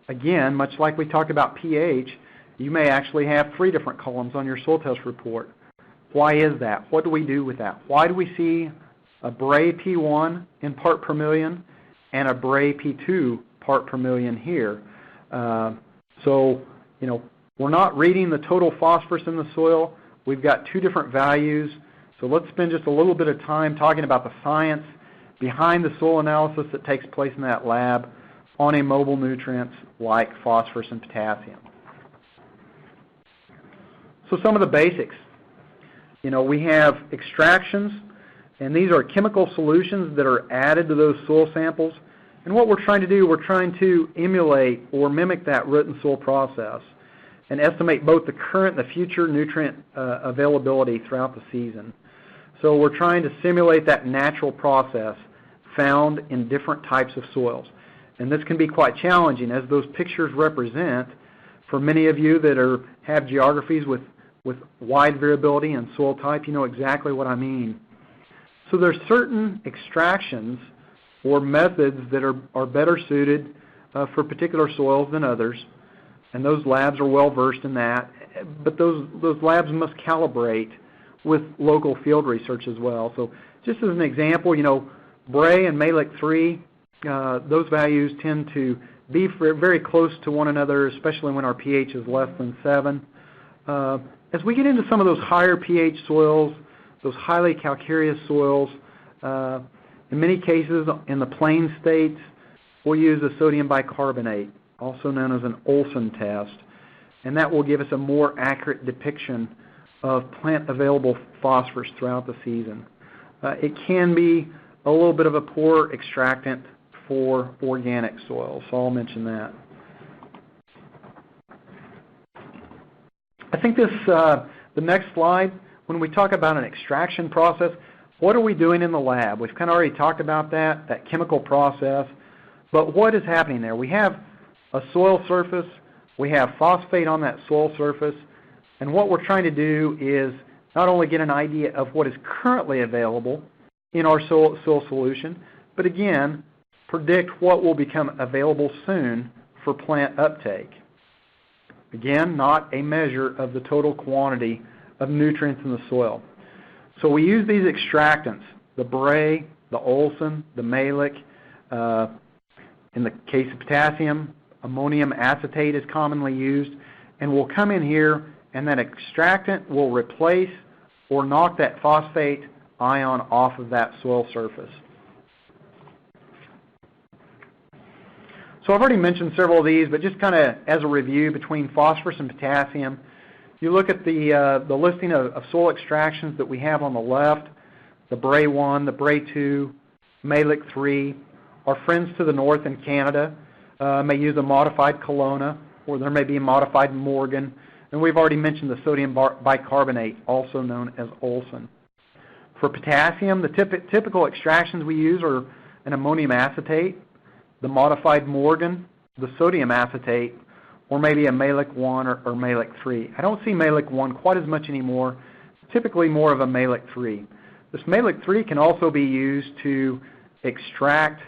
Again, much like we talked about pH, you may actually have three different columns on your soil test report. Why is that? What do we do with that? Why do we see a Bray P1 in part per million and a Bray P2 part per million here? We're not reading the total phosphorus in the soil. We've got two different values. So let's spend just a little bit of time talking about the science behind the soil analysis that takes place in that lab on immobile nutrients like phosphorus and potassium. So some of the basics. We have extractions, and these are chemical solutions that are added to those soil samples. And what we're trying to do, we're trying to emulate or mimic that root and soil process and estimate both the current and the future nutrient availability throughout the season. So we're trying to simulate that natural process found in different types of soils. And this can be quite challenging, as those pictures represent, for many of you that have geographies with wide variability in soil type, you know exactly what I mean. So there's certain extractions or methods that are better suited for particular soils than others, and those labs are well versed in that. But those labs must calibrate with local field research as well. So just as an example, Bray and Malic 3, those values tend to be very close to one another, especially when our pH is less than 7. As we get into some of those higher pH soils, those highly calcareous soils, in many cases in the plain states, we'll use a sodium bicarbonate, also known as an Olsen test, and that will give us a more accurate depiction of plant available phosphorus throughout the season. It can be a little bit of a poor extractant for organic soils, so I'll mention that. I think the next slide, when we talk about an extraction process, what are we doing in the lab? We've kind of already talked about that chemical process, but what is happening there? We have a soil surface, we have phosphate on that soil surface, and what we're trying to do is not only get an idea of what is currently available in our soil solution, but again, predict what will become available soon for plant uptake. Again, not a measure of the total quantity of nutrients in the soil. So we use these extractants, the Bray, the Olsen, the Malic. In the case of potassium, ammonium acetate is commonly used, and we'll come in here and that extractant will replace or knock that phosphate ion off of that soil surface. So I've already mentioned several of these, but just kind of as a review between phosphorus and potassium, you look at the listing of soil extractions that we have on the left, the Bray 1, the Bray 2, Malic 3. Our friends to the north in Canada may use a modified Kelowna, or there may be a modified Morgan. And we've already mentioned the sodium bicarbonate, also known as Olsen. For potassium, the typical extractions we use are an ammonium acetate, the modified Morgan, the sodium acetate, or maybe a Malic 1 or Malic 3. I don't see Malic 1 quite as much anymore, typically more of a Malic 3. This Malic 3 can also be used to extract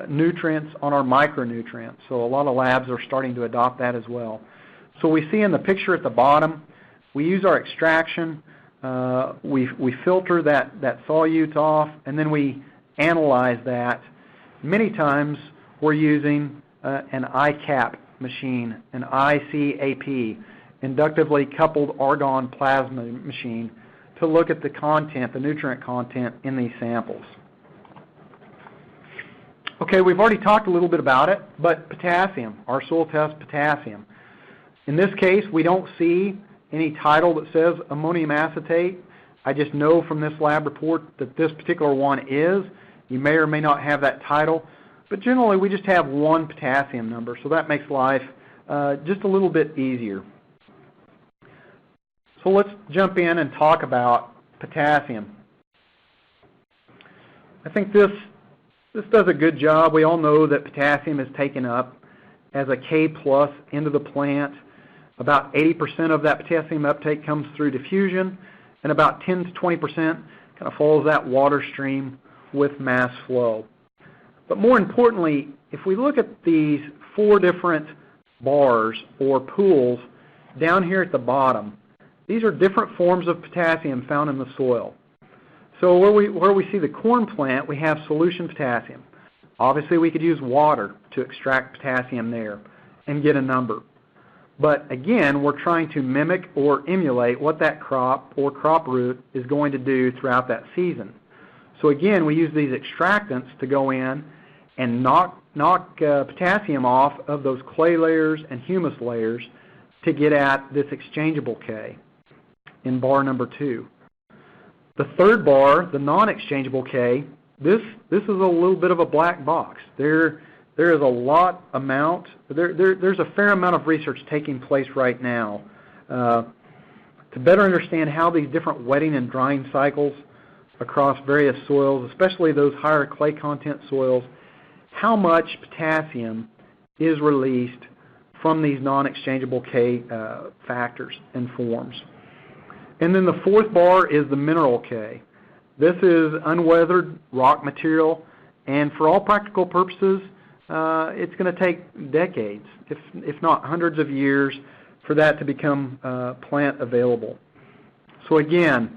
nutrients on our micronutrients. So a lot of labs are starting to adopt that as well. So we see in the picture at the bottom, we use our extraction, we filter that solute off, and then we analyze that. Many times we're using an ICAP machine, an ICAP, inductively coupled argon plasma machine, to look at the content, the nutrient content in these samples. Okay, we've already talked a little bit about it, but potassium, our soil test potassium. In this case, we don't see any title that says ammonium acetate. I just know from this lab report that this particular one is. You may or may not have that title, but generally we just have one potassium number, so that makes life just a little bit easier. So let's jump in and talk about potassium. I think this does a good job. We all know that potassium is taken up as a K plus into the plant. About 80% of that potassium uptake comes through diffusion, and about 10 to 20% kind of follows that water stream with mass flow. But more importantly, if we look at these 4 different bars or pools down here at the bottom, these are different forms of potassium found in the soil. So where we see the corn plant, we have solution potassium. Obviously, we could use water to extract potassium there and get a number. But again, we're trying to mimic or emulate what that crop or crop root is going to do throughout that season. So again, we use these extractants to go in and knock potassium off of those clay layers and humus layers to get at this exchangeable K in bar number 2. The third bar, the non-exchangeable K, this is a little bit of a black box. There's a fair amount of research taking place right now to better understand how these different wetting and drying cycles across various soils, especially those higher clay content soils, how much potassium is released from these non-exchangeable K factors and forms. And then the 4th bar is the mineral K. This is unweathered rock material, and for all practical purposes, it's going to take decades, if not hundreds of years, for that to become plant available. So again,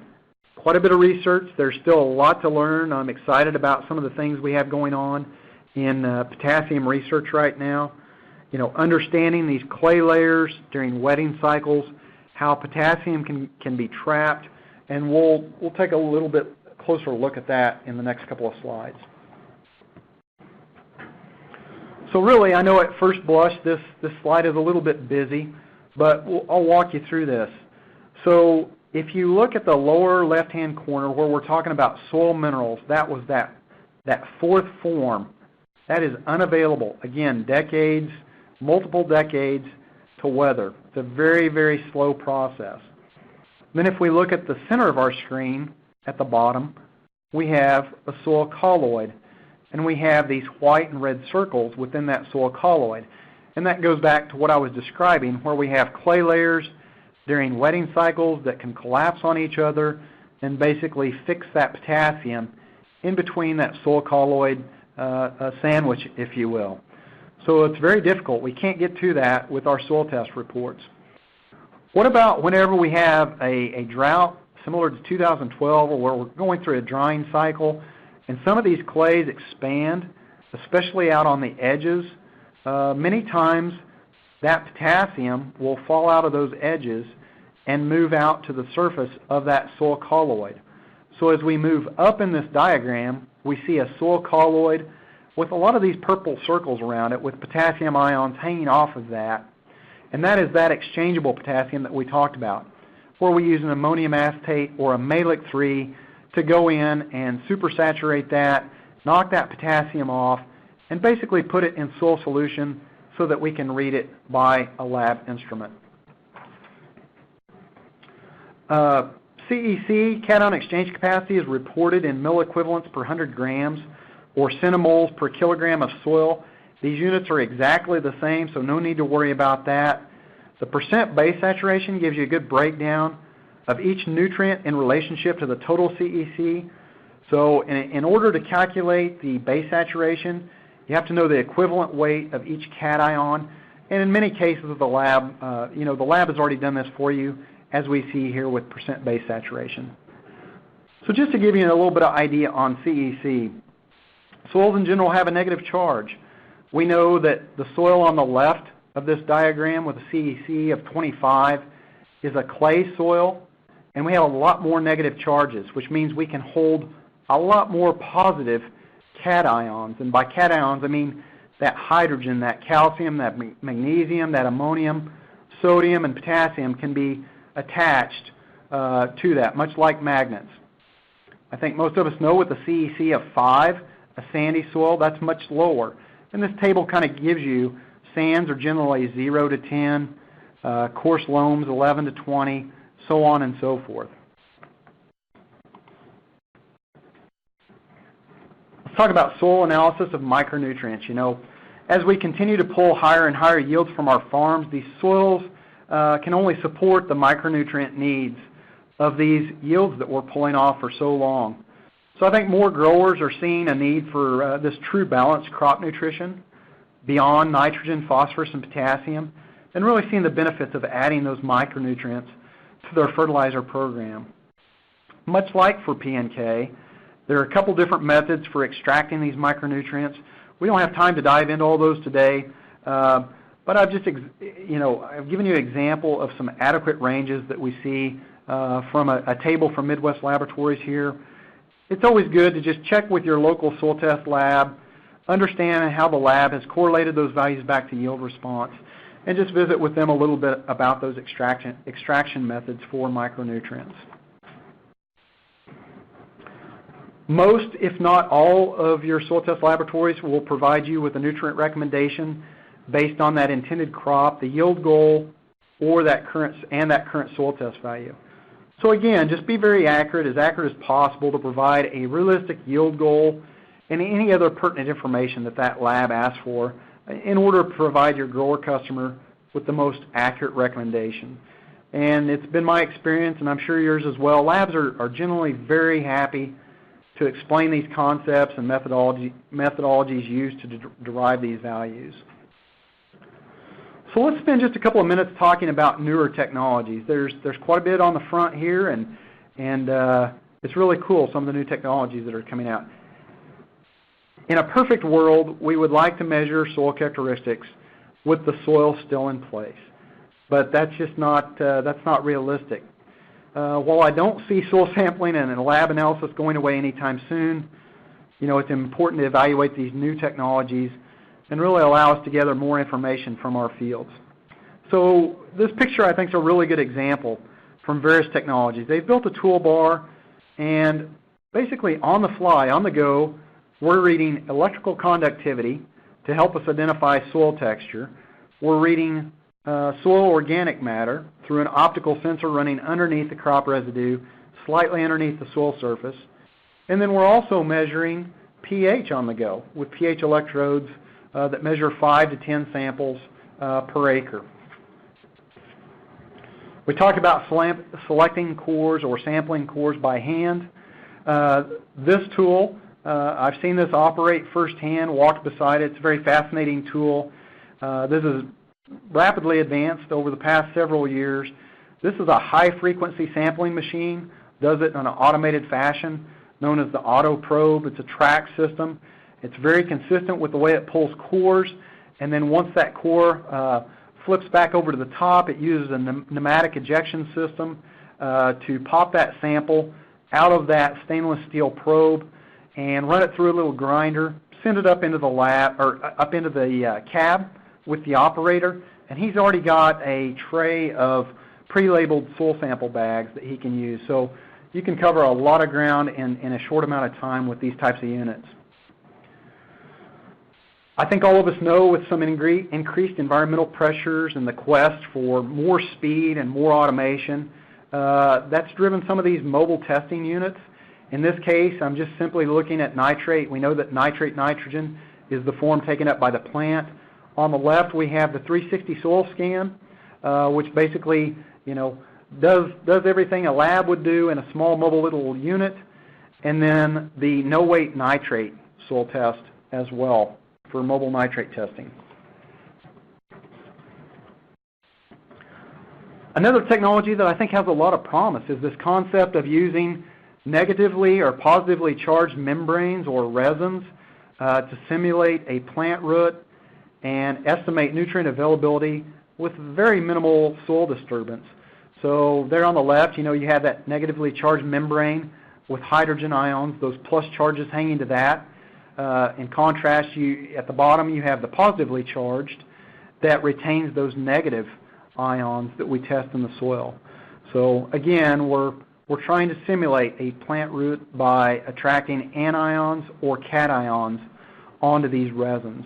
quite a bit of research. There's still a lot to learn. I'm excited about some of the things we have going on in potassium research right now. You know, understanding these clay layers during wetting cycles, how potassium can be trapped, and we'll take a little bit closer look at that in the next couple of slides. So really, I know at first blush this slide is a little bit busy, but I'll walk you through this. So if you look at the lower left-hand corner where we're talking about soil minerals, that was that 4th form. That is unavailable. Again, decades, multiple decades to weather. It's a very, very slow process. Then if we look at the center of our screen at the bottom, we have a soil colloid. And we have these white and red circles within that soil colloid. And that goes back to what I was describing, where we have clay layers during wetting cycles that can collapse on each other and basically fix that potassium in between that soil colloid sandwich, if you will. So it's very difficult. We can't get to that with our soil test reports. What about whenever we have a drought similar to 2012, where we're going through a drying cycle, and some of these clays expand, especially out on the edges? Many times that potassium will fall out of those edges and move out to the surface of that soil colloid. So as we move up in this diagram, we see a soil colloid with a lot of these purple circles around it with potassium ions hanging off of that. And that is that exchangeable potassium that we talked about, where we use an ammonium acetate or a Malic 3 to go in and supersaturate that, knock that potassium off, and basically put it in soil solution so that we can read it by a lab instrument. CEC, cation exchange capacity, is reported in milliequivalents per 100 grams or centimoles per kilogram of soil. These units are exactly the same, so no need to worry about that. The percent base saturation gives you a good breakdown of each nutrient in relationship to the total CEC. So in order to calculate the base saturation, you have to know the equivalent weight of each cation. And in many cases, the lab, the lab has already done this for you, as we see here with percent base saturation. So just to give you a little bit of idea on CEC, soils in general have a negative charge. We know that the soil on the left of this diagram with a CEC of 25 is a clay soil, and we have a lot more negative charges, which means we can hold a lot more positive cations. And by cations, I mean that hydrogen, that calcium, that magnesium, that ammonium, sodium, and potassium can be attached to that, much like magnets. I think most of us know with a CEC of 5, a sandy soil, that's much lower. And this table kind of gives you sands are generally 0 to 10, coarse loams 11 to 20, so on and so forth. Let's talk about soil analysis of micronutrients. As we continue to pull higher and higher yields from our farms, these soils can only support the micronutrient needs of these yields that we're pulling off for so long. So I think more growers are seeing a need for this true balanced crop nutrition beyond nitrogen, phosphorus, and potassium, and really seeing the benefits of adding those micronutrients to their fertilizer program. Much like for P&K, there are a couple different methods for extracting these micronutrients. We don't have time to dive into all those today, but I've just, I've given you an example of some adequate ranges that we see from a table from Midwest Laboratories here. It's always good to just check with your local soil test lab, understand how the lab has correlated those values back to yield response, and just visit with them a little bit about those extraction methods for micronutrients. Most, if not all, of your soil test laboratories will provide you with a nutrient recommendation based on that intended crop, the yield goal, or that current soil test value. So again, just be very accurate as possible to provide a realistic yield goal and any other pertinent information that lab asks for in order to provide your grower customer with the most accurate recommendation. And it's been my experience, and I'm sure yours as well, labs are generally very happy to explain these concepts and methodologies used to derive these values. So let's spend just a couple of minutes talking about newer technologies. There's quite a bit on the front here, and it's really cool, some of the new technologies that are coming out. In a perfect world, we would like to measure soil characteristics with the soil still in place, but that's just not realistic. While I don't see soil sampling and lab analysis going away anytime soon, it's important to evaluate these new technologies and really allow us to gather more information from our fields. So this picture, I think, is a really good example from various technologies. They've built a toolbar, and basically on the fly, on the go, we're reading electrical conductivity to help us identify soil texture. We're reading soil organic matter through an optical sensor running underneath the crop residue, slightly underneath the soil surface. And then we're also measuring pH on the go with pH electrodes that measure 5 to 10 samples per acre. We talked about selecting cores or sampling cores by hand. This tool, I've seen this operate firsthand, walked beside it. It's a very fascinating tool. This is rapidly advanced over the past several years. This is a high-frequency sampling machine, does it in an automated fashion, known as the auto probe. It's a track system. It's very consistent with the way it pulls cores, and then once that core flips back over to the top, it uses a pneumatic ejection system to pop that sample out of that stainless steel probe and run it through a little grinder, send it up into the lab or up into the cab with the operator, and he's already got a tray of pre-labeled soil sample bags that he can use. So you can cover a lot of ground in a short amount of time with these types of units. I think all of us know with some increased environmental pressures and the quest for more speed and more automation, That's driven some of these mobile testing units. In this case, I'm just simply looking at nitrate. We know that nitrate nitrogen is the form taken up by the plant. On the left, we have the 360 soil scan, which basically, does everything a lab would do in a small mobile little unit, and then the no-weight nitrate soil test as well for mobile nitrate testing. Another technology that I think has a lot of promise is this concept of using negatively or positively charged membranes or resins to simulate a plant root and estimate nutrient availability with very minimal soil disturbance. So there on the left, you have that negatively charged membrane with hydrogen ions, those plus charges hanging to that. In contrast, at the bottom, you have the positively charged that retains those negative ions that we test in the soil. So again, we're trying to simulate a plant root by attracting anions or cations onto these resins.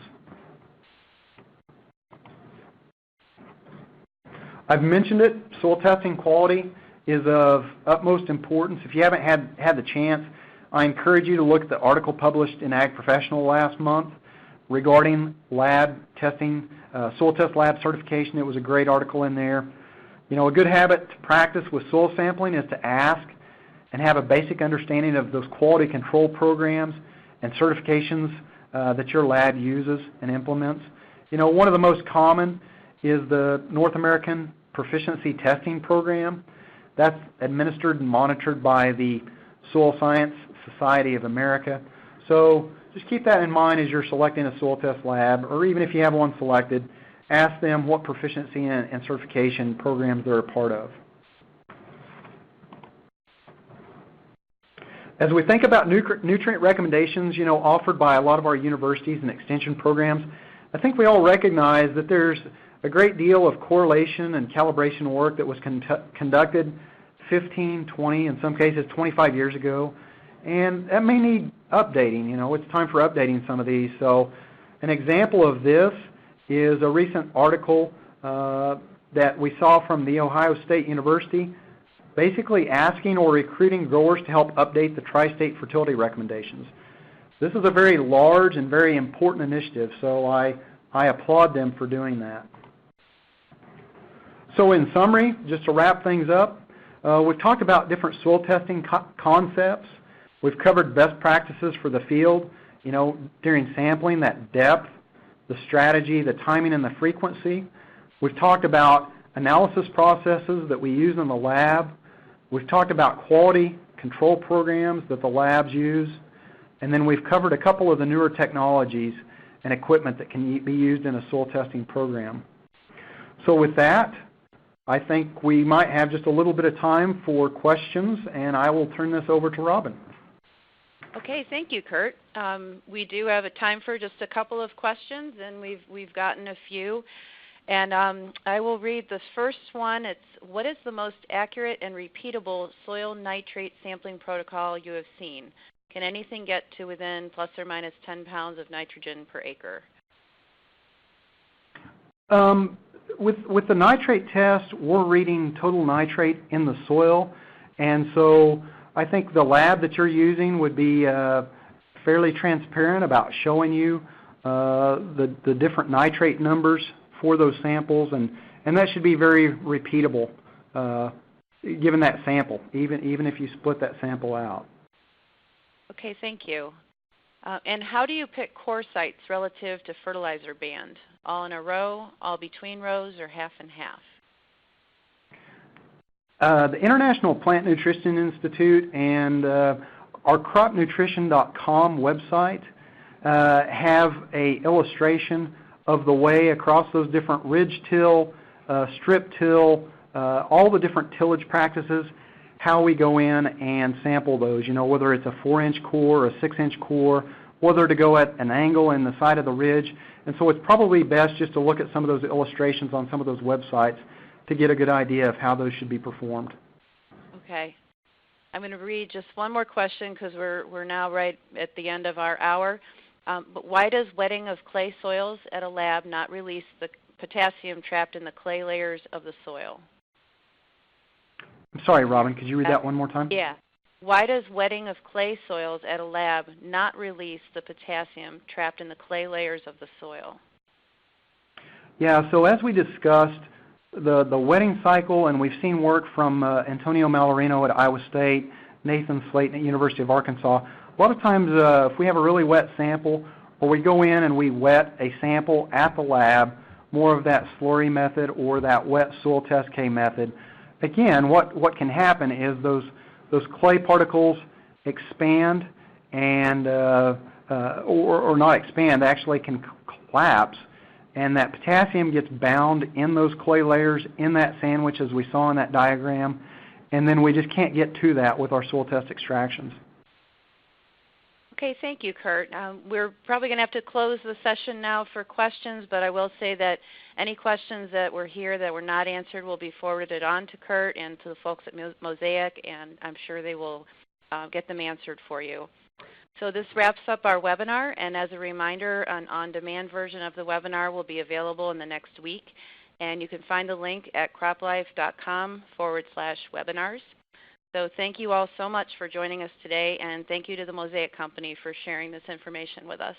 I've mentioned it, soil testing quality is of utmost importance. If you haven't had the chance, I encourage you to look at the article published in Ag Professional last month regarding lab testing, soil test lab certification. It was a great article in there. A good habit to practice with soil sampling is to ask and have a basic understanding of those quality control programs and certifications that your lab uses and implements. One of the most common is the North American Proficiency Testing Program. That's administered and monitored by the Soil Science Society of America. So just keep that in mind as you're selecting a soil test lab, or even if you have one selected, ask them what proficiency and certification programs they're a part of. As we think about nutrient recommendations, offered by a lot of our universities and extension programs, I think we all recognize that there's a great deal of correlation and calibration work that was conducted 15, 20, in some cases 25 years ago, and that may need updating. It's time for updating some of these. So an example of this is a recent article that we saw from The Ohio State University, basically asking or recruiting growers to help update the tri-state fertility recommendations. This is a very large and very important initiative, so I applaud them for doing that. So in summary, just to wrap things up, we've talked about different soil testing concepts. We've covered best practices for the field, during sampling, that depth, the strategy, the timing, and the frequency. We've talked about analysis processes that we use in the lab. We've talked about quality control programs that the labs use. And then we've covered a couple of the newer technologies and equipment that can be used in a soil testing program. So with that, I think we might have just a little bit of time for questions, and I will turn this over to Robin. Okay, thank you, Curt. We do have a time for just a couple of questions, and we've gotten a few. And I will read this first one. It's, what is the most accurate and repeatable soil nitrate sampling protocol you have seen? Can anything get to within plus or minus 10 pounds of nitrogen per acre? With the nitrate test, we're reading total nitrate in the soil, and so I think the lab that you're using would be fairly transparent about showing you the different nitrate numbers for those samples, and that should be very repeatable given that sample, even if you split that sample out. Okay, thank you. And how do you pick core sites relative to fertilizer band? All in a row, all between rows, or half and half? The International Plant Nutrition Institute and our cropnutrition.com website have an illustration of the way across those different ridge till, strip till, all the different tillage practices, how we go in and sample those, whether it's a 4-inch core or a 6-inch core, whether to go at an angle in the side of the ridge. And so it's probably best just to look at some of those illustrations on some of those websites to get a good idea of how those should be performed. Okay. I'm going to read just one more question because we're now right at the end of our hour. But why does wetting of clay soils at a lab not release the potassium trapped in the clay layers of the soil? I'm sorry, Robin, could you read that one more time? Yeah. Why does wetting of clay soils at a lab not release the potassium trapped in the clay layers of the soil? Yeah, so as we discussed, the wetting cycle, and we've seen work from Antonio Malorino at Iowa State, Nathan Slayton at University of Arkansas. A lot of times if we have a really wet sample, or we go in and we wet a sample at the lab, more of that slurry method or that wet soil test K method, again, what can happen is those clay particles expand and, or not expand, actually can collapse, and that potassium gets bound in those clay layers in that sandwich as we saw in that diagram, and then we just can't get to that with our soil test extractions. Okay, thank you, Curt. We're probably going to have to close the session now for questions, but I will say that any questions that were here that were not answered will be forwarded on to Curt and to the folks at Mosaic, and I'm sure they will get them answered for you. So this wraps up our webinar, and as a reminder, an on-demand version of the webinar will be available in the next week, and you can find the link at croplife.com/webinars. So thank you all so much for joining us today, and thank you to the Mosaic Company for sharing this information with us.